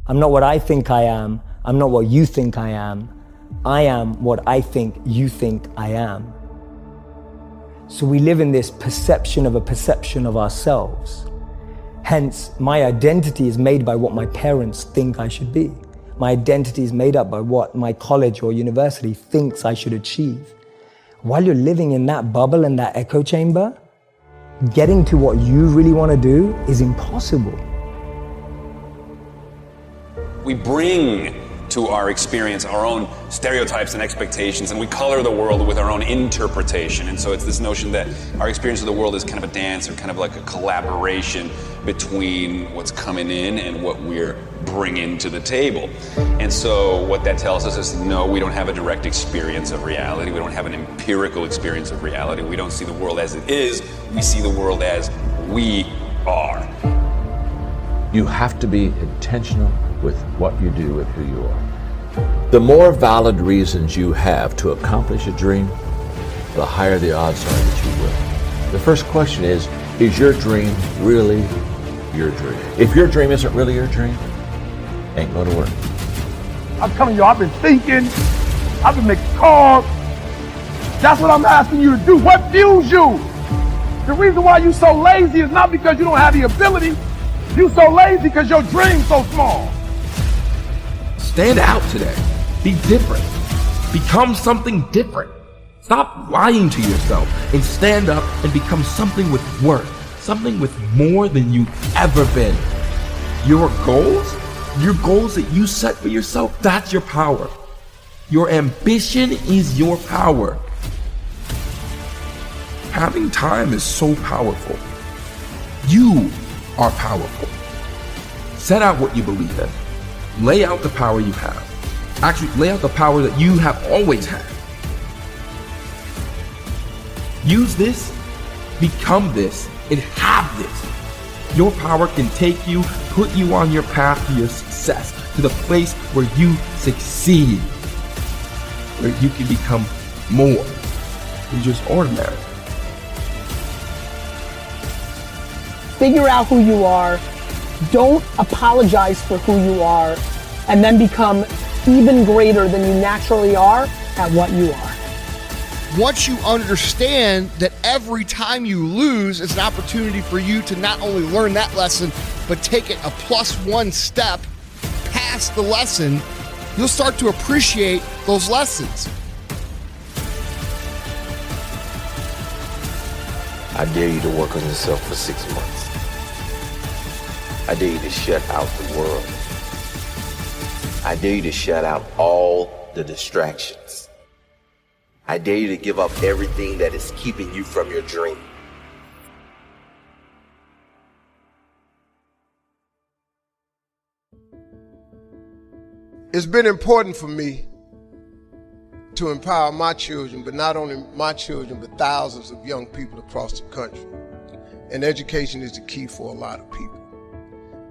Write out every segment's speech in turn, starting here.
I'm not what I think I am. I'm not what you think I am. I am what I think you think I am. So we live in this perception of a perception of ourselves. Hence, my identity is made by what my parents think I should be. My identity is made up by what my college or university thinks I should achieve. While you're living in that bubble and that echo chamber, getting to what you really want to do is impossible. We bring to our experience our own stereotypes and expectations, and we color the world with our own interpretation. And so it's this notion that our experience of the world is kind of a dance, or kind of like a collaboration between what's coming in and what we're bringing to the table. And so what that tells us is, no, we don't have a direct experience of reality. We don't have an empirical experience of reality. We don't see the world as it is. We see the world as we are. You have to be intentional with what you do and who you are. The more valid reasons you have to accomplish a dream, the higher the odds are that you will. The first question is your dream really your dream? If your dream isn't really your dream, ain't going to work. I'm telling you, I've been thinking, I've been making calls. That's what I'm asking you to do. What fuels you? The reason why you so lazy is not because you don't have the ability. You so lazy because your dream's so small. Stand out today. Be different. Become something different. Stop lying to yourself and stand up and become something with worth, something with more than you've ever been. Your goals that you set for yourself, that's your power. Your ambition is your power. Having time is so powerful. You are powerful. Set out what you believe in. Lay out the power you have. Actually, lay out the power that you have always had. Use this, become this, and have this. Your power can take you, put you on your path to your success, to the place where you succeed, where you can become more than just ordinary. Figure out who you are. Don't apologize for who you are, and then become even greater than you naturally are at what you are. Once you understand that every time you lose is an opportunity for you to not only learn that lesson, but take it a +1 step past the lesson, you'll start to appreciate those lessons. I dare you to work on yourself for 6 months. I dare you to shut out the world. I dare you to shut out all the distractions. I dare you to give up everything that is keeping you from your dream. It's been important for me to empower my children, but not only my children, but thousands of young people across the country. And education is the key for a lot of people.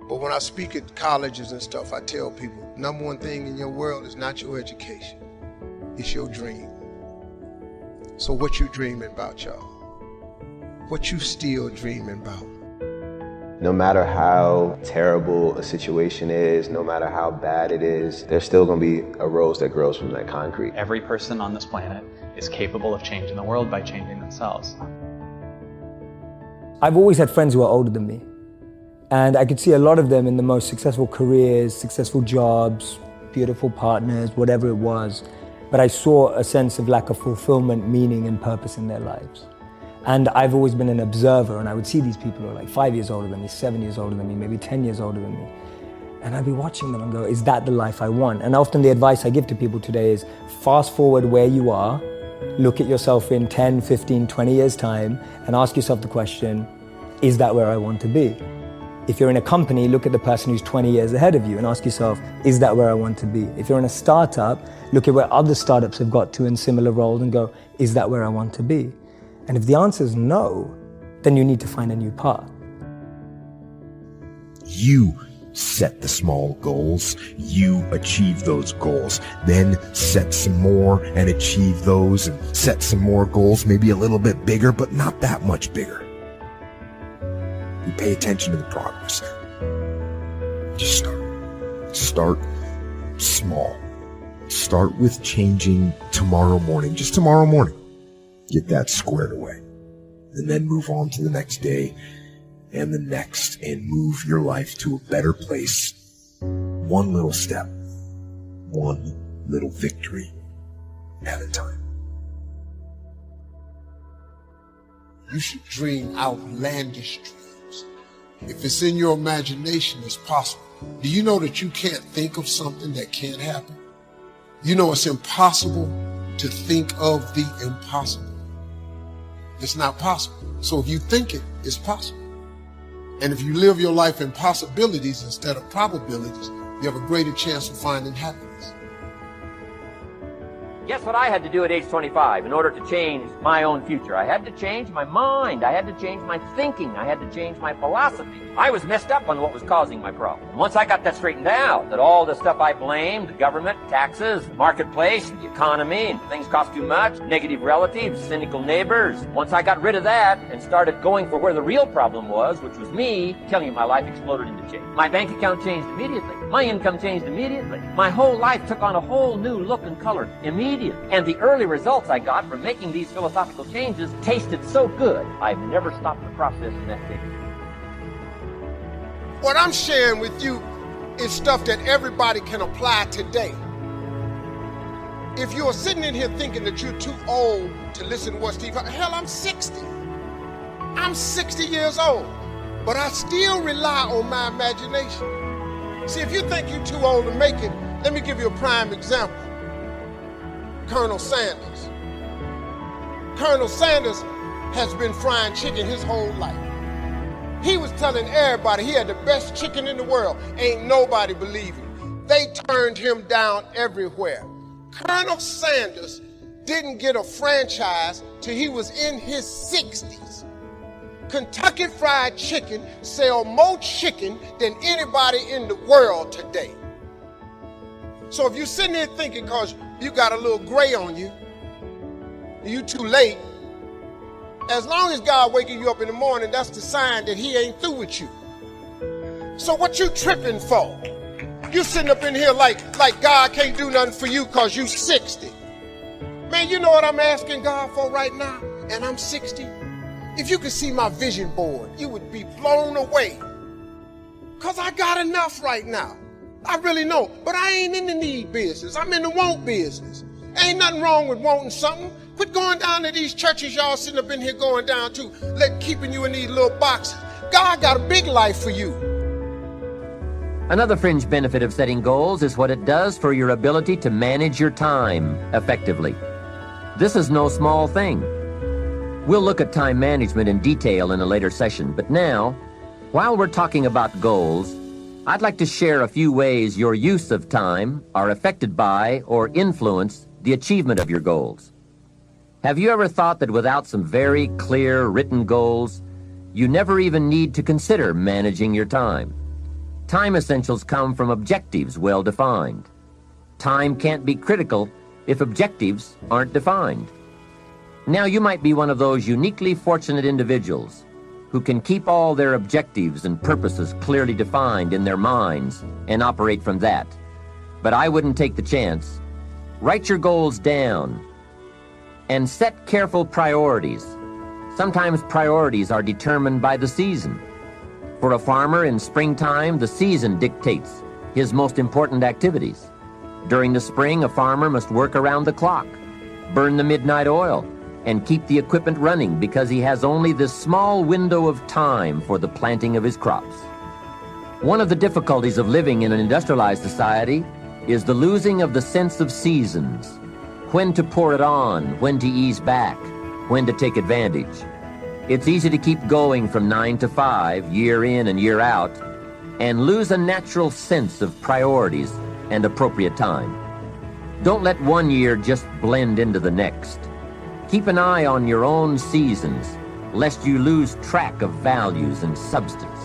But when I speak at colleges and stuff, I tell people, number one thing in your world is not your education, it's your dream. So what you dreaming about, y'all? What you still dreaming about? No matter how terrible a situation is, no matter how bad it is, there's still going to be a rose that grows from that concrete. Every person on this planet is capable of changing the world by changing themselves. I've always had friends who are older than me. And I could see a lot of them in the most successful careers, successful jobs, beautiful partners, whatever it was. But I saw a sense of lack of fulfillment, meaning, and purpose in their lives. And I've always been an observer, and I would see these people who are like 5 years older than me, 7 years older than me, maybe 10 years older than me. And I'd be watching them and go, is that the life I want? And often the advice I give to people today is fast forward where you are, look at yourself in 10, 15, 20 years time, and ask yourself the question, is that where I want to be? If you're in a company, look at the person who's 20 years ahead of you and ask yourself, is that where I want to be? If you're in a startup, look at where other startups have got to in similar roles and go, is that where I want to be? And if the answer is no, then you need to find a new path. You set the small goals, you achieve those goals, then set some more and achieve those, and set some more goals, maybe a little bit bigger, but not that much bigger. You pay attention to the progress. Just start small. Start with changing tomorrow morning, just tomorrow morning. Get that squared away. And then move on to the next day and the next, and move your life to a better place. One little step, one little victory at a time. You should dream outlandish dreams. If it's in your imagination, it's possible. Do you know that you can't think of something that can't happen? You know it's impossible to think of the impossible. It's not possible. So if you think it, it's possible. And if you live your life in possibilities instead of probabilities, you have a greater chance of finding happiness. Guess what I had to do at age 25 in order to change my own future? I had to change my mind. I had to change my thinking. I had to change my philosophy. I was messed up on what was causing my problem. Once I got that straightened out, that all the stuff I blamed, the government, taxes, the marketplace, the economy, and things cost too much, negative relatives, cynical neighbors. Once I got rid of that and started going for where the real problem was, which was me, telling you my life exploded into change. My bank account changed immediately. My income changed immediately. My whole life took on a whole new look and color immediately. And the early results I got from making these philosophical changes tasted so good, I've never stopped the process in that day. What I'm sharing with you is stuff that everybody can apply today. If you're sitting in here thinking that you're too old to listen to what Steve, hell, I'm 60. I'm 60 years old, but I still rely on my imagination. See, if you think you're too old to make it, let me give you a prime example. Colonel Sanders. Colonel Sanders has been frying chicken his whole life. He was telling everybody he had the best chicken in the world. Ain't nobody believe him. They turned him down everywhere. Colonel Sanders didn't get a franchise till he was in his 60s. Kentucky Fried Chicken sell more chicken than anybody in the world today. So if you're sitting there thinking because you got a little gray on you, you too late, as long as God waking you up in the morning, that's the sign that he ain't through with you. So what you tripping for? You sitting up in here like God can't do nothing for you because you 60. Man, you know what I'm asking God for right now? And I'm 60. If you could see my vision board, you would be blown away. Because I got enough right now. I really know, but I ain't in the need business. I'm in the want business. Ain't nothing wrong with wanting something. Quit going down to these churches y'all sitting up in here going down to, keeping you in these little boxes. God got a big life for you. Another fringe benefit of setting goals is what it does for your ability to manage your time effectively. This is no small thing. We'll look at time management in detail in a later session, but now, while we're talking about goals, I'd like to share a few ways your use of time are affected by or influence the achievement of your goals. Have you ever thought that without some very clear written goals, you never even need to consider managing your time? Time essentials come from objectives well defined. Time can't be critical if objectives aren't defined. Now you might be one of those uniquely fortunate individuals who can keep all their objectives and purposes clearly defined in their minds and operate from that. But I wouldn't take the chance. Write your goals down and set careful priorities. Sometimes priorities are determined by the season. For a farmer in springtime, the season dictates his most important activities. During the spring, a farmer must work around the clock, burn the midnight oil, and keep the equipment running because he has only this small window of time for the planting of his crops. One of the difficulties of living in an industrialized society is the losing of the sense of seasons. When to pour it on, when to ease back, when to take advantage. It's easy to keep going from 9 to 5, year in and year out, and lose a natural sense of priorities and appropriate time. Don't let one year just blend into the next. Keep an eye on your own seasons, lest you lose track of values and substance.